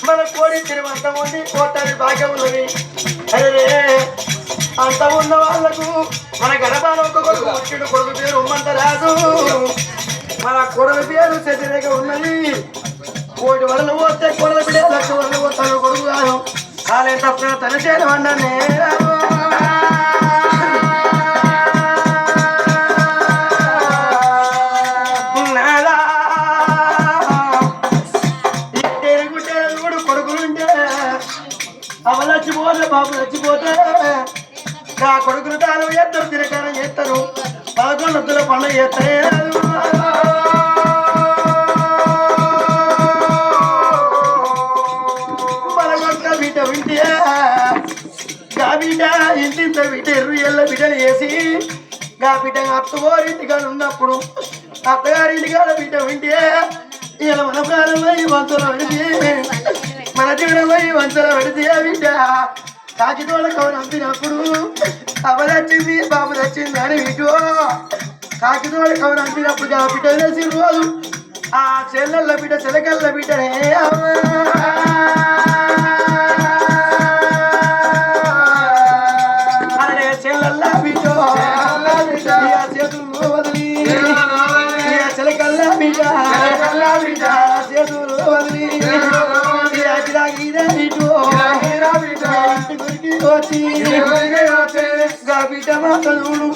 మన కోడి తిరువంత ఉండి కోటరి భాగ్యం ఉన్నది. అరే అంత ఉన్న వాళ్ళకు మన గడపాల ఒక కొడుకు వచ్చిన కొడుకు పేరు ఉమ్మంత రాదు. మన కొడుకు పేరు చెతిరేగ ఉన్నది. కోటి వలలు పోతే కొడల బిడ్డ లక్ష వలలు పోతాను కొడుకు కాదు. కాలే తప్ప తన చేయమండనే అవలచ్చిపోతే బాబు చచ్చిపోతే నా కొడుకులు తాను చేస్తారు తిరగానే చేస్తారు 11 పండుగ చేస్తారు. మన బిడ్డ వింటే గా బిడ్డ ఇంటింత బిడ్డ ఎల్ల బిడ్డలు వేసి గా బిడ్డ అత్తగారింటిగా ఉన్నప్పుడు అత్తగారింటికాడ బిడ్డ వింటే ఇలా మన ప్రాణమై వంతులు విడిచి మన జీవనమై వంతులు విడిచి ఆ బిడ్డ కాకితోడ కవరంపినప్పుడు అవలచ్చింది బాబు వచ్చింది అని విటో కాకితోడ కవరంపినప్పుడు ఆ బిడ్డ వేసి రోజు ఆ చెల్లెళ్ళ బిడ్డ చెలకల్ల బిడ్డనే అరే చెల్లెళ్ళ బిడ్డ చేతులు వదిలి చెలకల్ల బిడ్డ చేతులు వదిలి బిడ్డ మాతడు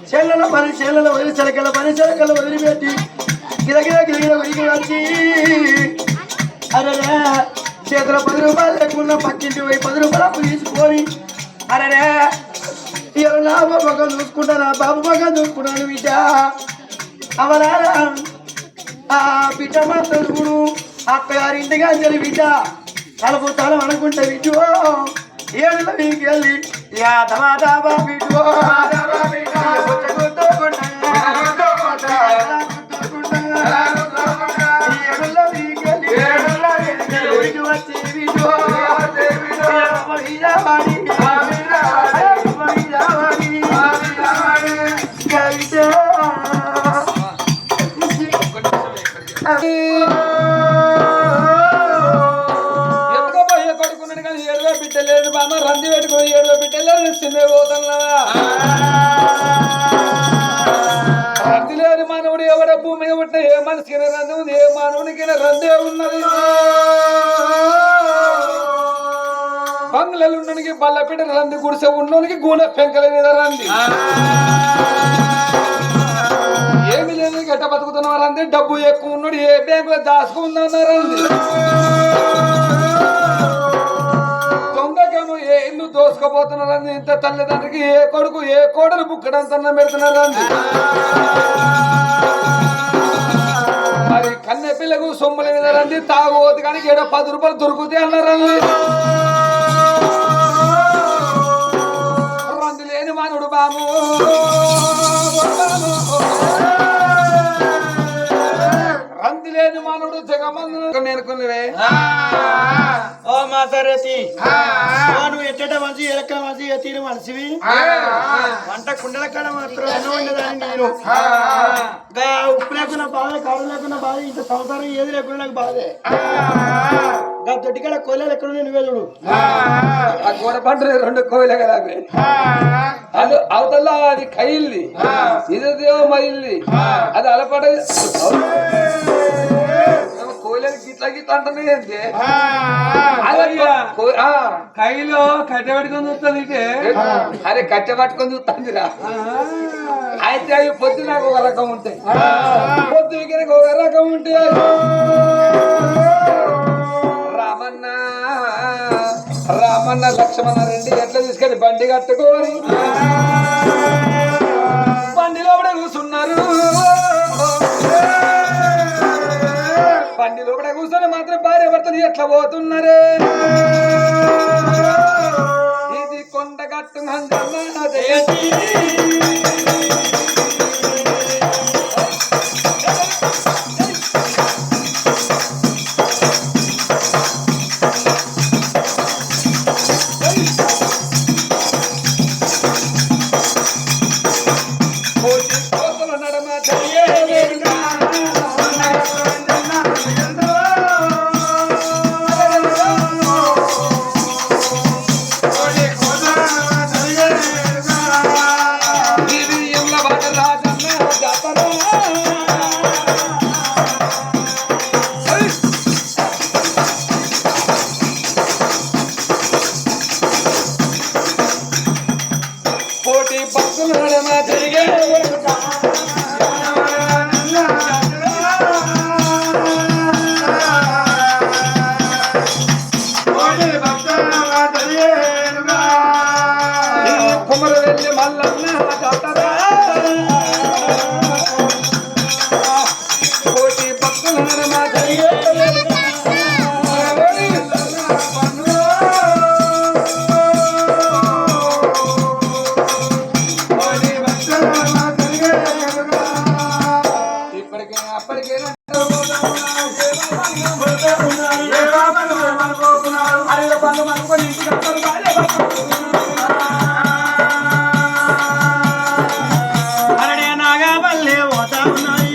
చెల్లెల పని చెల్లెల వదిలి చెలకల పని చెలకల వదిలిపెట్టి గిరగిర గిరగిర ఉరికి వచ్చి అరే చేతుల 10 రూపాయలు లేకుండా పక్కింటి పోయి 10 రూపాయలు అప్పు తీసుకొని అరే ఇలా నా బాబు చూసుకుంటా నా బాబు మగ చూసుకున్నాను బిడ్డ అవలారా ఆ బిడ్డ మాతడు అత్తగారి ఇంటిగా చలి బిడ్డ తలపు తలం అనుకుంటే బిడ్డో ఏడుల మీకు వెళ్ళి యాదమాదాబా బిడ్డో వచ్చి బిడ్డో బిడ్డలేదు బామ్మ రంది పెట్టుకుని 7 బిడ్డలేదు చిన్న పోతున్నా రంది లేని మానవుడు ఎవడ భూమి మీద పుట్టిన ఏ మనిషికి రంది ఉంది ఏ మానవునికి రందే ఉన్నది. బంగ్లలు ఉన్ననికి బల్ల పిట్ట రంది గుడిసె ఉన్నోనికి గూన పెంకల మీద రంది ఏమి లేదు గట్ట బతుకుతున్నవారంది డబ్బు ఎక్కువ ఉన్నాడు ఏ బ్యాంకులో దాచుకున్నారంది దొంగకేమో ఏ ఇల్లు దోసుకపోతున్నారండి ఇంత తల్లిదండ్రికి ఏ కొడుకు ఏ కోడలు బుక్కడంతన్నా పెడుతున్నారండి మరి కన్నె పిల్లకు సొమ్ముల మీద రండి తాగుపోతు కానీ 10 రూపాయలు దొరుకుతాయి అన్నారండి. రంది లేని మానుడు బాబు రంది లేని మానవుడు జగమందు నేర్కొనివే ఓ మా సరతి నువ్వు ఎట్టట మంచి ఎలక్కల మంచి తీరు మనిషివి వంట కుండల కాడ మాత్రం అన్నం ఉండదని నేను ఉప్పు లేకున్నా బాధే కాడు లేకున్నా బాధ ఇంత సంవత్సరం ఏది లేకుండా నాకు బాధే దొడ్డికాడ కోయలు ఎక్కడ నువ్వే చూడు ఆ గోడ పంట 2 కోయలే కదా అది అవతల అది కైల్ది ఇదేమో మైల్ది అది అలపడ కోయలకి గిట్ల గిట్ల అంటనే కైలో కట్టె పట్టుకొని చూస్తుంది అరే కట్టె పట్టుకొని చూస్తుందిరా అయితే అవి పొద్దు నాకు ఒక రకం ఉంటాయి పొద్దుకి ఒక రకం ఉంటాయి. రామన్న రామన్న లక్ష్మణ 2 ఎట్లా తీసుకెళ్ళి బండి కట్టుకొని బండిలో కూడా కూర్చున్నారు. బండిలో కూడా కూర్చొని మాత్రం భార్య భర్తలు ఎట్లా పోతున్నారే ఇది కొండగట్టు నడమ అడవిలో పనులు మనుకొని ఇంటికి వస్తారు భార్య అరడే నాగమల్లె పోతా ఉన్నాయి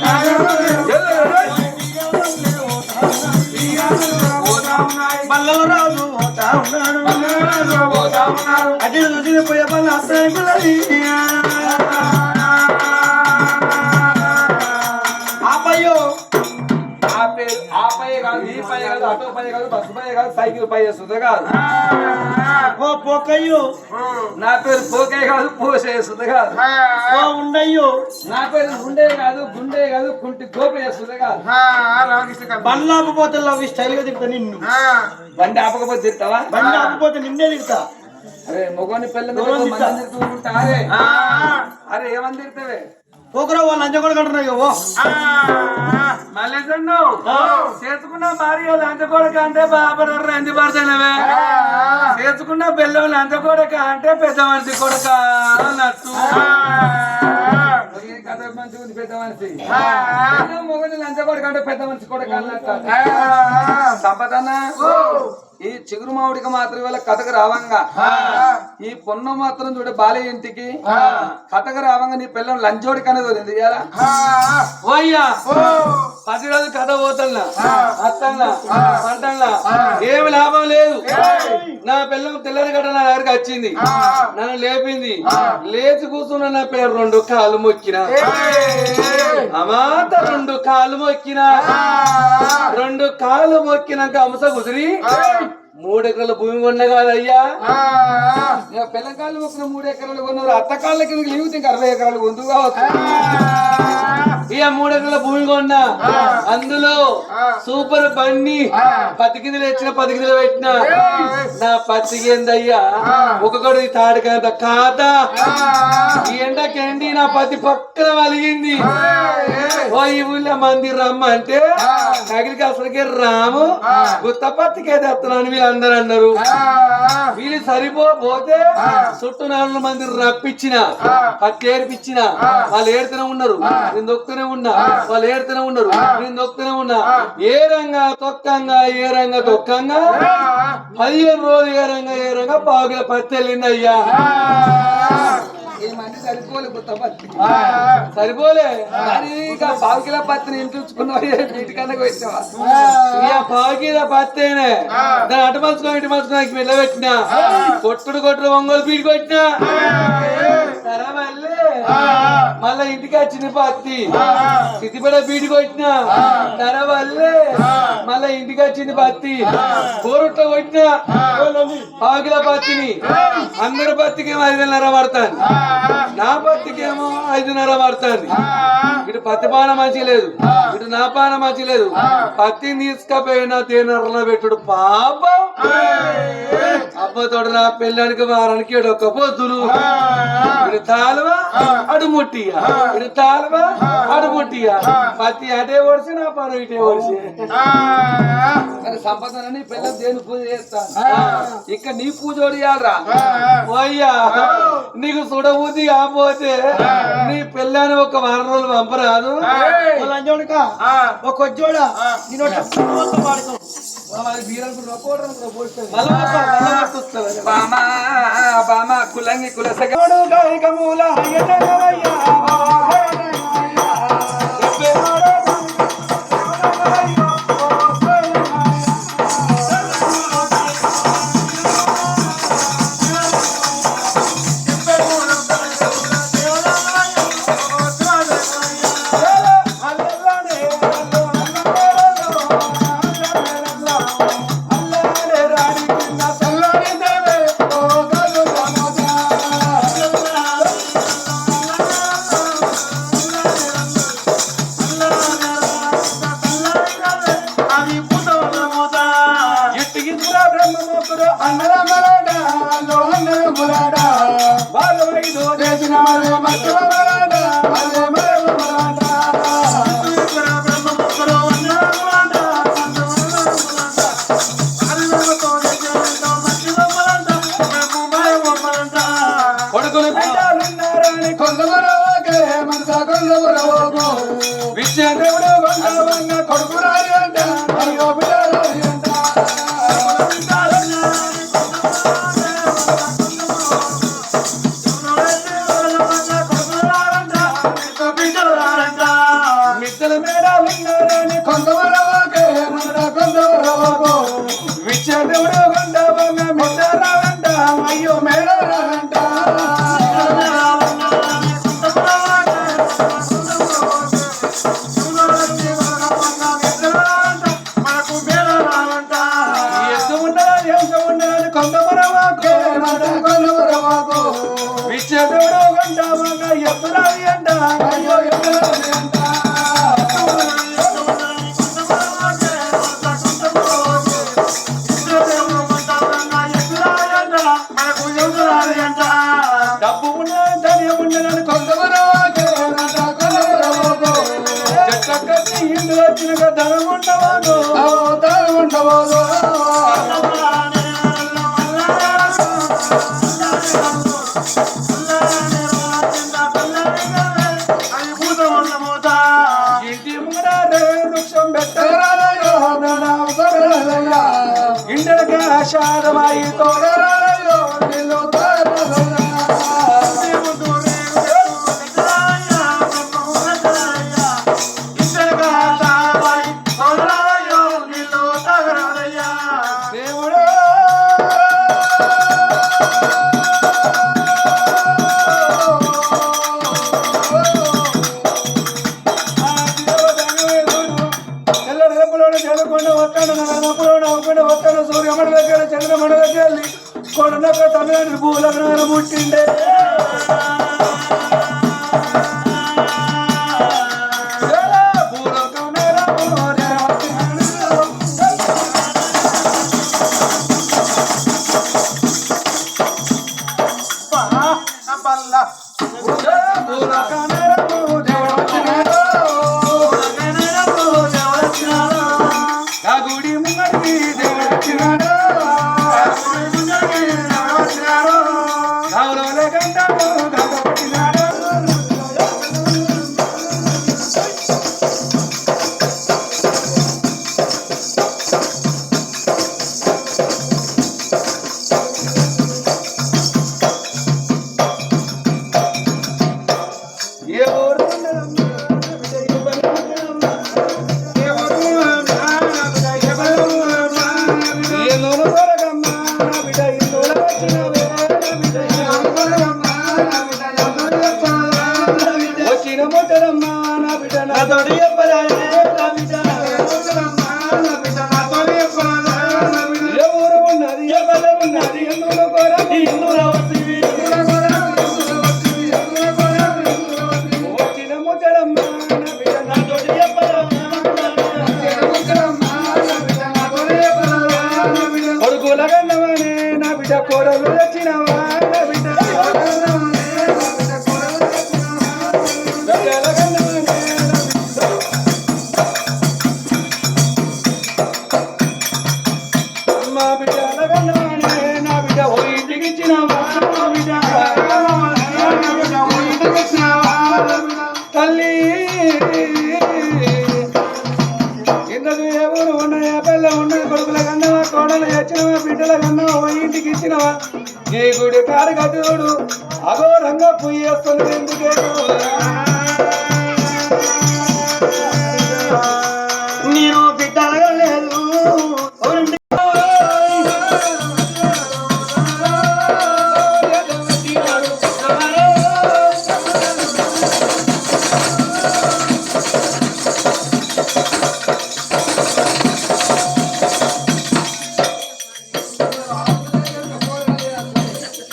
మల్లవ రాజు పోతా ఉన్నాడు అటు చూసిన పోయే పల్ల ఆపయ్యో ఆ పై కాదు ఈ పై కాదు ఆటో పై కాదు బస్సు పై కాదు సైకిల్ పై చేస్తుంది కాదు ఓ పోకయ్యో నా పేరు పోకే కాదు పోసే చేస్తుంది కాదు ఓ ఉండయ్యో నా పేరు గుండే కాదు గుండే కాదు కుంటి గోపి చేస్తుంది కాదు బండ్లు ఆపపోతే లవ్ స్టైల్ గా తిడతా నిన్ను బండి ఆపకపోతే తింటావా బండి ఆపపోతే నిన్నే తిడతా అరే మొగోని పిల్లలు అరే ఏమని తిడతావే పోకురా వాళ్ళు లంచ కూడా కంటున్నాయి ఓ మల్లేసన్ను చేసుకున్న భార్య లంచ కొడక అంటే బాబరు రంది పడతానవే చేసుకున్న బెల్లం లంచ కొడక అంటే పెద్ద మనిషి కొడక అన్నట్టు కథ మంచిగా ఉంది పెద్ద మనిషి మొగని లంచ కొడక అంటే పెద్ద మనిషి కొడక అన్నట్టు సంపదన్న ఈ చిగురు మామిడికి మాత్రం ఇవాళ కథకు రావంగా ఈ పొన్న మాత్రం చూడ బాలయ్య ఇంటికి కథకు రావంగా నీ పిల్లం లంచోడికి అనేది వదిలింది ఇయ్యాలా ఓయ్యా 10 రోజులు కథ పోతున్నా అత్తన్నా పంటన్నా ఏమి లాభం లేదు నా పిల్లం తెల్లని గడ్డ నా దగ్గరికి వచ్చింది నన్ను లేపింది లేచి కూర్చున్న నా పేరు 2 కాళ్ళు మొక్కిన అమాత 2 కాళ్ళు మొక్కిన 2 కాళ్ళు మొక్కినాక అంశ కుదిరి 3 ఎకరాల భూమి కొన్నా కాదయ్యా పిల్లకాయలు మొక్కిన 3 ఎకరాలు కొన్నారు అత్త కాళ్ళకి లీవు ఇంకా 60 ఎకరాలు కొందు కావచ్చు ఇక 3 ఎకరాల భూమి కొన్నా అందులో సూపర్ బండి 10 కిందలు వచ్చిన 10 కిందలు పెట్టిన నా పత్తికి ఏందయ్యా ఒక్కొక్కటి తాడికంత ఖాత ఈ ఎండకేండి నా పత్తి పక్కన వలిగింది ఓ ఈ ఊళ్ళో మంది రమ్మంటే నగిలికి అసలుకే రాము గుత్త పత్తికే తెస్తున్నాను వీళ్ళందరూ అన్నారు వీళ్ళు సరిపోతే చుట్టూ 4 మంది రప్పించిన పత్తి ఏర్పించిన వాళ్ళు ఏడుతూనే ఉన్నారు నేను దొక్కుతూనే ఉన్నా వాళ్ళు ఏడుతూనే ఉన్నారు నేను దొక్కుతూనే ఉన్నా ఏ రంగా తొక్కంగా 15 రోజులు ఏ రంగా పావుగా పత్తి వెళ్ళింది అయ్యా సరిపోలే పావుకిల పత్తిని ఇంటించుకున్నావు ఇంటికన్నా వచ్చావా పావుకిల పత్తేనే దాన్ని అటు మలుచుకో ఇటు మలుచుకో వెళ్ళబెట్టినా కొట్టుడు ఒంగోలు పీడి కొట్టినా మళ్ళా ఇంటికి వచ్చిన పత్తి సిద్దిపేట బీడి కొట్టినా వల్లే మళ్ళా ఇంటికి వచ్చింది పత్తి కోరుట్లో కొట్టినా పావుకిల పత్తిని అందరి పత్తికి 5,500 పడతాను నా పత్తికేమో 5,500 పడుతుంది ఇటు పత్తి పాన మంచి లేదు ఇటు నా పాన మంచి లేదు పత్తిని తీసుకపోయినా తేనెరలో పెట్టుడు పాపం అబ్బతోడు నా పెళ్ళానికి వారానికి 1 పొద్దులు ఇటు తాలువా అడు ముట్టియా ఇటు తాలువా అడు ముట్టియా పత్తి అటే ఓడిసి నా పాన ఇటే ఓడిసి సంపదని పిల్ల దేని పూజ చేస్తాను ఇక్కడ నీ పూజ ఓడియాలరా పోయ్యా నీకు సుడబూతి కాకపోతే నీ పిల్లని 1 వారం రోజులు పంపరాదు లంజోడక ఒక కొజ్జోడా కులంగి కులసగడు మూల కొడుకు విశ్వదేవుడు గొండవంగ మిట్టరావంట అయ్యో మేడరావంట ఎత్తు ఉండరాని ఎంత ఉండరాని కొండమరవాకు విశ్వదేవుడు గొండవంగ ఎత్తురాని అంట అయ్యో ఎత్తురాని అంట డబ్బు ఉన్నదని ఉండనని కొంతవరకు చెట్లకి ఇంటి వచ్చిన ధనం ఉండవాడు ధనం ఉండవాడు ఇంటి ముంగడే వృక్షం పెట్టరాలయో ఇంటికి ఆషాఢమాయి తోడరాలయో నిన్ను చంద్రమణ దగ్గర కొడునక తమిళనాడు భూలగ్నాలు పుట్టిండే గుడి ముంగడికి దేవుడు వచ్చినాడు గౌరవలే కంటాడు గౌరవచ్చినాడు వచ్చిన మొట్టరమ్మా నా బిడ్డ నా తోడి ఎవరు ఉన్నది ఎవరు ఉన్నది ఎందులో కొరది వచ్చిన మొట్టరమ్మా నా బిడ్డ నా తోడి కొడుకుల గన్నవానే నా బిడ్డ కోడలు వచ్చినవా నా బిడ్డ మా బిడ్డ గన్నవానే నా బిడ్డ ఓ ఇంటికి ఇచ్చినవా నా బిడ్డ తల్లి ఇంతకు ఎవరు ఉన్నాయా పిల్ల ఉన్నది కొడుకుల కన్నవా కోడలు వచ్చినవా బిడ్డల కన్నవా ఓ ఇంటికి ఇచ్చినవా నీ గుడి కారు కట్టుడు అఘోరంగా పుయ్యేస్తుంది ఎందుకే నేను బిడ్డగా లేదు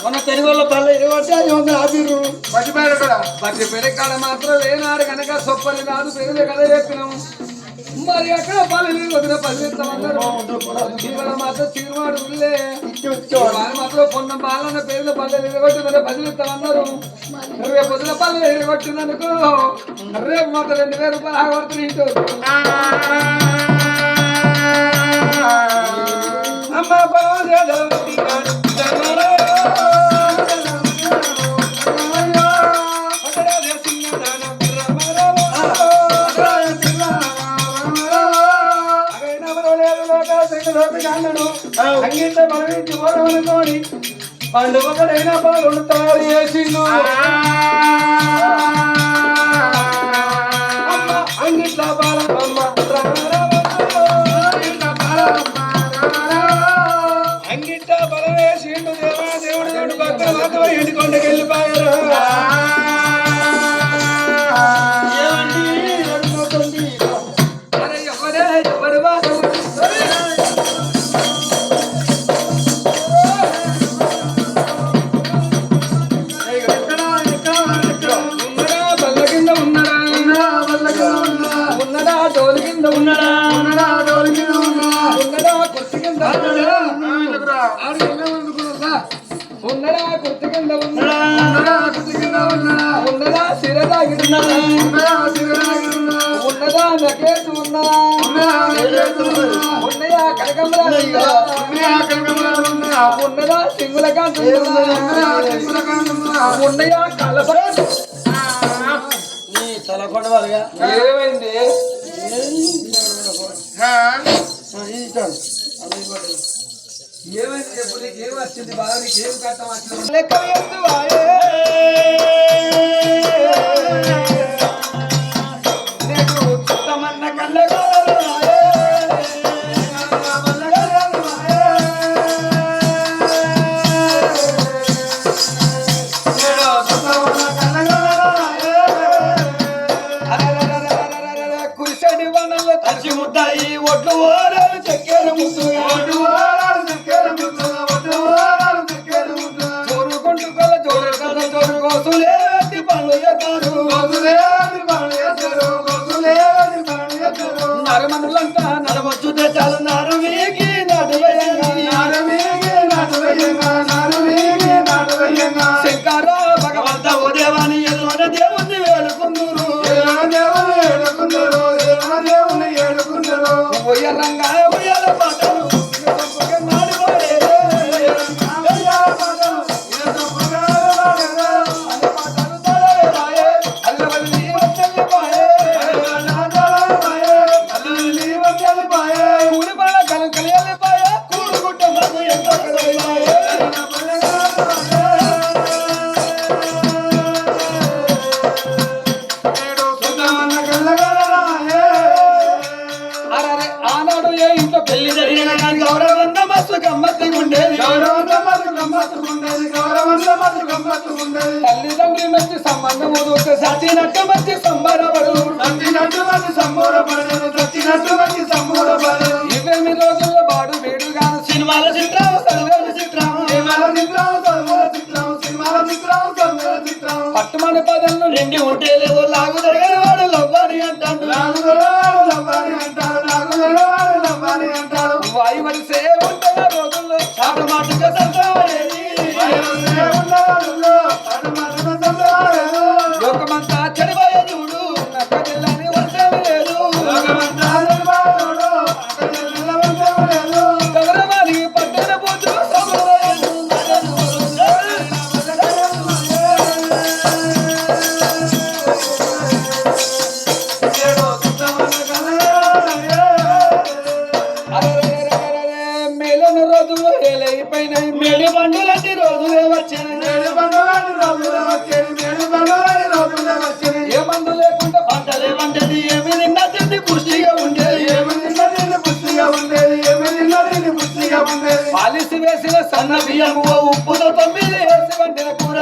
మన తెలుగు వాళ్ళ పల్లె ఆపిరు బట్టి పెరకాడ మాత్రం లేనాడు కనుక సొప్పలు కాదు పెరుగు కదా చెప్పినాము మరి అక్కడ పల్లెలు వదిన పల్లెత్తమన్నారు ఇవాళ మాత్రం చిరువాడు ఉల్లే మాత్రం పొన్న బాలన్న పేరులో పల్లెలు ఎరగొట్టిందంటే పదిలిస్తామన్నారు రేపు పొద్దున పల్లెలు ఎరగొట్టిందనుకో రేపు మాత్రం 2000 రూపాయలు ఆగబడుతుంది ఇంటూ అమ్మ అంగిత మనవించి పోరవనుకోని పండుగడైన పాలు తయారు చేసిండు అంగిట్ల బాలమ్మ ఎండుకొండకి వెళ్ళిపోయారు. అరే ఎవరు బల్ల కింద ఉన్నడా డోలు కింద ఉన్నడా ఉన్నడా కుర్చీ కింద ఉన్నడా కుర్చీ కింద ఉన్నదా సిరదాగిరున్నదా ఉన్నదా నకేసు ఉన్నదా ఉన్నయా కనకంబరా ఉన్నదా సింగుల కాంతి ఉన్నయా కలపరా తలకొడవారుగా ఏమైంది ఏమైంది చెప్పు నీకు ఏం వచ్చింది బాగా నీకు ఏం కట్టం వచ్చింది లెక్క ఎందువాయే నేను ఉత్తమన్న కళ్ళగా కురిసడి వనలో తచ్చి ముద్దాయి ఒడ్లు ఓరాలు చెక్కేరు ముద్దుగా జోరు కోసులే పనులు చేస్తారు నరమనులంతా నడవచ్చు చాలు నారు వీగి శంకర భగవంత ఓ దేవాని ఎదురున దేవుని వేడుకుందరు ఉయ్యరంగా ఉయ్యాల పాటలు ఆనాడు ఏ ఇంట్లో పెళ్లి జరిగిన కానీ గౌరవంగా మస్తు గమ్మత్తుగా ఉండేది తల్లిదండ్రులు మంచి సంబంధం సచ్చినట్టు మంచి సంబరపడు 20 రోజుల్లో బాడు వేడుగా సినిమాల చిత్రాలు చదివేది చిత్రం పట్టుమని పదలను నిండి ఉంటే లేదో లాగు జరిగిన వాడు లవ్వాని అంటాడు వాయు వరిసే ఉంటాయి రోజుల్లో చాటు మాటగా లోకమంతా చెడిపోయే చూడు నక్క జిల్లాని వర్షం లేదు గౌరవానికి పట్టణ పోతూ మేలను రోజులు ఏలైపోయినాయి మేడి బండులంటి రోజులే వచ్చాయి ఏ మందు లేకుండా పంటలే వండేది ఏమి నిన్న తిండి పుష్టిగా ఉండేది పాలిసి వేసిన సన్న బియ్యము ఉప్పుతో 9 వేసి వండిన కూర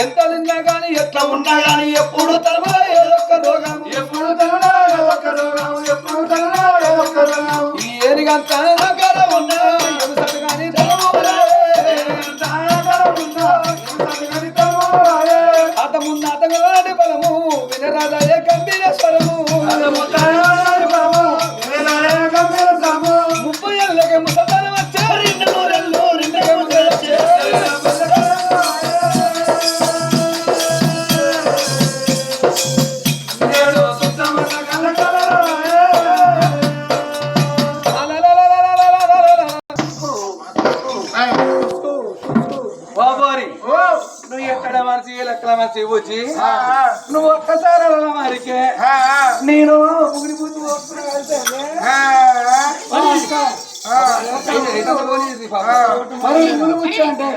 ఎంత తిన్నా గాని ఎట్లా ఉన్నా గాని ఎప్పుడు తరమా ఏదొక్క రోగం ఈ ఏరిగంతా ఉన్నా కానీ అత ముందు అతగలాడి బలము వినరాలయ గంభీర స్వరము 30 ఏళ్ళకి ముసతనం వచ్చే 2 నూరెళ్ళు 2 వచ్చే మరి పూలు ముచ్చ అంటే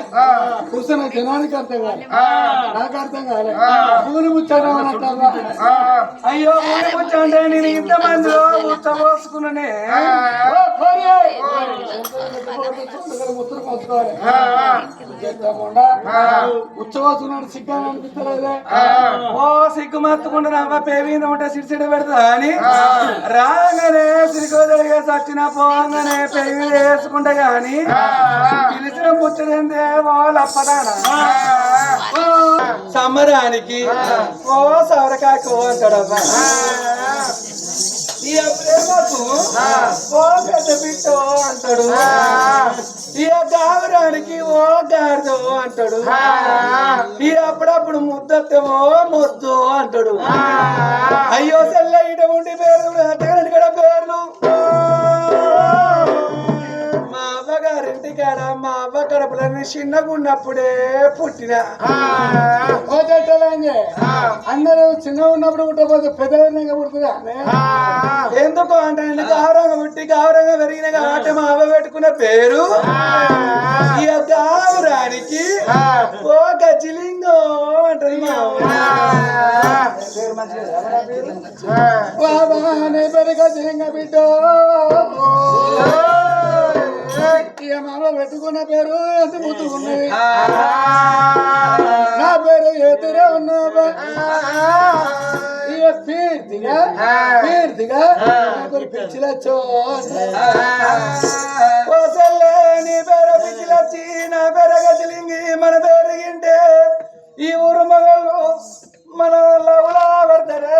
కూర్చున్న జనానికి అర్థం కాదు, నాకు అర్థం కాలే. పూలు ముచ్చారా అయ్యో పూలు ముచ్చ అంటే నేను ఇంతమందిలో ముచ్చ పోసుకున్నానే. ముత్తలు పోసుకోవాలి ఉచ్చపోసుకున్నాడు సిగ్గా అనిపిస్తలేదే. ఓ సిగ్గు మత్తుకుంటే నవ్వ పేవీన ఉంటే సిడిసిడ పెడతా అని రాగానే సిరిగోదరిగా చచ్చిన పోగానే పెరిగి వేసుకుంటా గాని పిలిచిన ముచ్చటేందే వాళ్ళు అప్పదానా సమ్మరానికి ఓ సవరకాకు అంటాడమ్మా. ఈ ప్రేమకు ఓ పెద్ద బిట్టో అంటాడు, ఈ గావరానికి ఓ గాడిదో అంటాడు, ఈ అప్పుడప్పుడు ముద్దెత్తేమో మొద్దు అంటాడు. అయ్యో సెల్ల ఇట ఉండి పేర్లు అత్తగారి కూడా పేర్లు మా అవ్వగారింటి కాడ మా అవ్వ కడపలని చిన్నగా ఉన్నప్పుడే పుట్టిన. ఓ చెట్టలేంజే అందరూ చిన్నగా ఉన్నప్పుడు పుట్టకపోతే పెద్దగా పుడుతుందా? ఎందుకు అంటే గౌరవంగా పుట్టి గౌరవంగా పెరిగిన కాబట్టి మా అవ్వ పెట్టుకున్న పేరు ఈ గావురానికి ఓ గజిలింగో అంటది మా అవ్వ. పేరు గజిలింగ బిడ్డో మామ పెట్టుకున్న పేరు ఎంత ముద్దుకున్నది, నా పేరు ఎదురే ఉన్నావా పీర్తిగా పీర్తిగా పిచ్చిలచ్చో నీ పేరు పిచ్చిలచ్చి నా పేరు గజిలింగి మన పేరుగింటే ఈ ఊరు మగళ్ళు మన లవ్లా పడతారే.